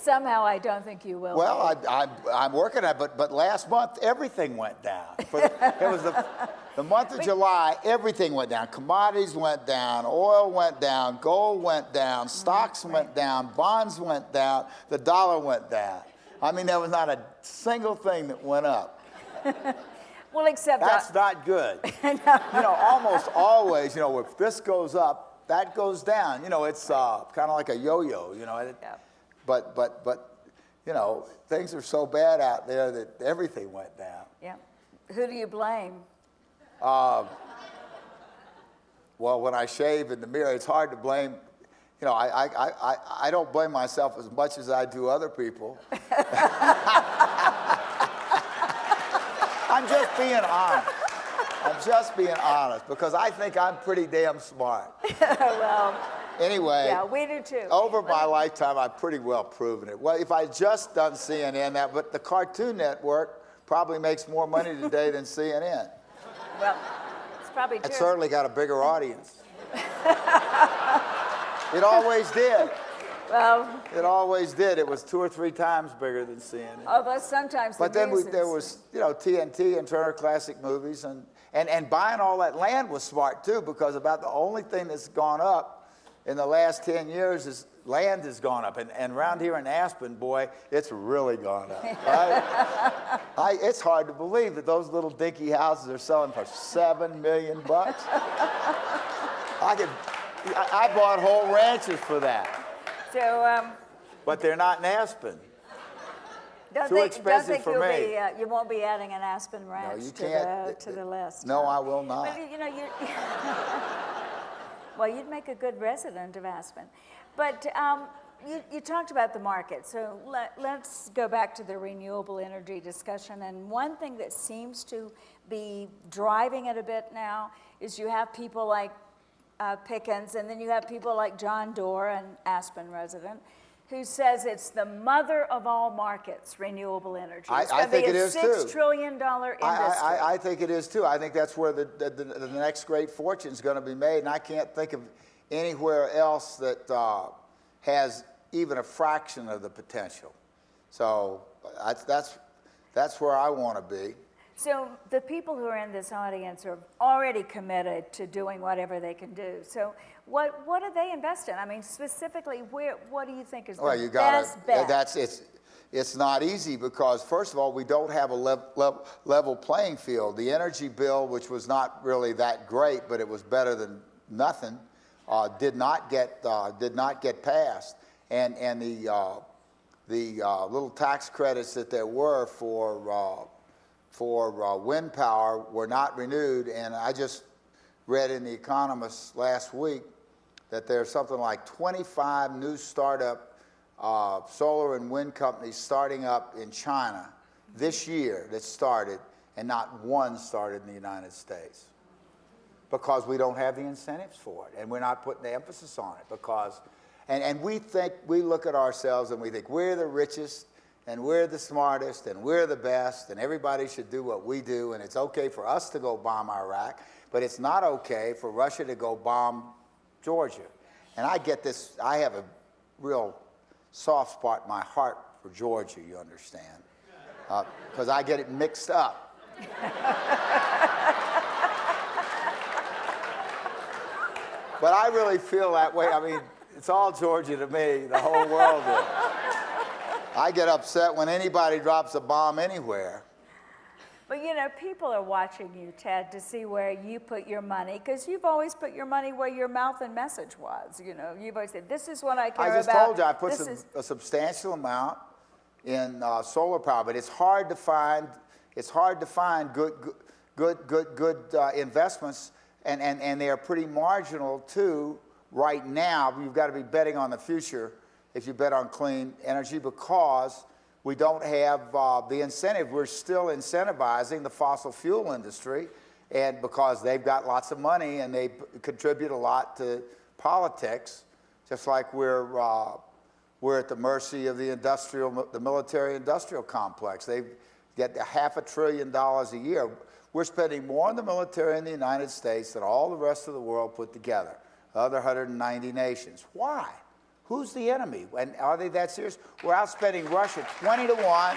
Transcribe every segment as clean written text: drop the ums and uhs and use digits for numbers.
Somehow I don't think you will. Well, I'm working on it, but last month, everything went down. It was the month of July, everything went down. Commodities went down, oil went down, gold went down, stocks went down, bonds went down, the dollar went down. I mean, there was not a single thing that went up. Well, except that's not good. You know, almost always, you know, if this goes up, that goes down. You know, it's kind of like a yo-yo, you know. Yeah. But, you know, things are so bad out there that everything went down. Yeah. Who do you blame? Well, when I shave in the mirror, it's hard to blame. You know, I don't blame myself as much as I do other people. I'm just being honest. I'm just being honest because I think I'm pretty damn smart. Well, anyway, yeah, we do too. Over my lifetime, I've pretty well proven it. Well, if I just done CNN, but the Cartoon Network probably makes more money today than CNN. Well, it's probably true. It certainly got a bigger audience. It always did. Well, it always did. It was 2 or 3 times bigger than CNN. Oh, but sometimes. But then there was, you know, TNT and Turner Classic Movies, and buying all that land was smart too, because about the only thing that's gone up in the last 10 years is land has gone up, and around here in Aspen, boy, it's really gone up. Right? It's hard to believe that those little dinky houses are selling for $7 million. I bought whole ranches for that. So, but they're not in Aspen. Too expensive for me. You won't be adding an Aspen ranch to the list. No, I will not. But, you know, well, you'd make a good resident of Aspen. But you talked about the market, so let's go back to the renewable energy discussion. And one thing that seems to be driving it a bit now is you have people like Pickens, and then you have people like John Doerr, an Aspen resident, who says it's the mother of all markets, renewable energy. I think it is too. $6 trillion industry. I think it is too. I think that's where the next great fortune is going to be made, and I can't think of anywhere else that has even a fraction of the potential. So that's where I want to be. So the people who are in this audience are already committed to doing whatever they can do. So what do they invest in? I mean, specifically, what do you think is the best bet? It's not easy because, first of all, we don't have a level playing field. The energy bill, which was not really that great, but it was better than nothing, did not get passed. And the little tax credits that there were for wind power were not renewed, and I just read in The Economist last week that there's something like 25 new startup solar and wind companies starting up in China this year that started, and not one started in the United States because we don't have the incentives for it, and we're not putting the emphasis on it because, and we look at ourselves and we think we're the richest, and we're the smartest, and we're the best, and everybody should do what we do, and it's okay for us to go bomb Iraq, but it's not okay for Russia to go bomb Georgia. And I get this, I have a real soft spot in my heart for Georgia, you understand, because I get it mixed up. But I really feel that way. I mean, it's all Georgia to me, the whole world is. I get upset when anybody drops a bomb anywhere. But, you know, people are watching you, Ted, to see where you put your money, because you've always put your money where your mouth and message was. You know, you've always said, this is what I care about. I just told you, I put a substantial amount in solar power, but it's hard to find. It's hard to find good investments, and they are pretty marginal too right now. You've got to be betting on the future if you bet on clean energy, because we don't have the incentive. We're still incentivizing the fossil fuel industry, and because they've got lots of money and they contribute a lot to politics, just like we're at the mercy of the military-industrial complex. They get $500 billion a year. We're spending more on the military in the United States than all the rest of the world put together, the other 190 nations. Why? Who's the enemy? And are they that serious? We're outspending Russia 20 to 1.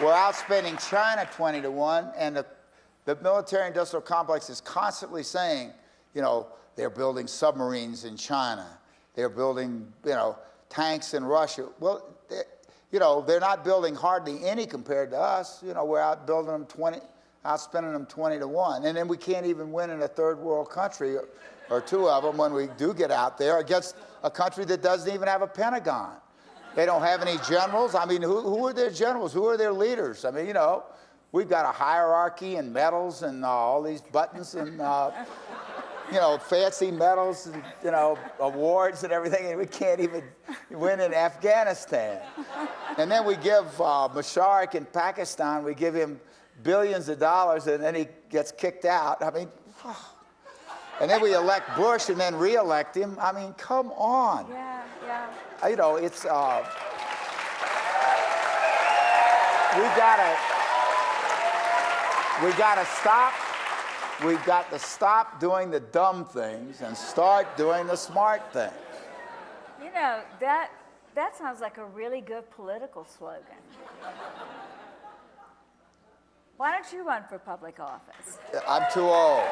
We're outspending China 20 to 1. And the military-industrial complex is constantly saying, you know, they're building submarines in China. They're building, you know, tanks in Russia. Well, you know, they're not building hardly any compared to us. You know, we're outspending them 20 to 1. And then we can't even win in a third world country or two of them when we do get out there against a country that doesn't even have a Pentagon. They don't have any generals. I mean, who are their generals? Who are their leaders? I mean, you know, we've got a hierarchy and medals and all these buttons and, you know, fancy medals and, you know, awards and everything, and we can't even win in Afghanistan. And then we give Musharraf in Pakistan, we give him billions of dollars, and then he gets kicked out. I mean, and then we elect Bush and then re-elect him. I mean, come on. Yeah, yeah. You know, it's, we gotta stop. We've got to stop doing the dumb things and start doing the smart things. You know, that sounds like a really good political slogan. Why don't you run for public office? I'm too old.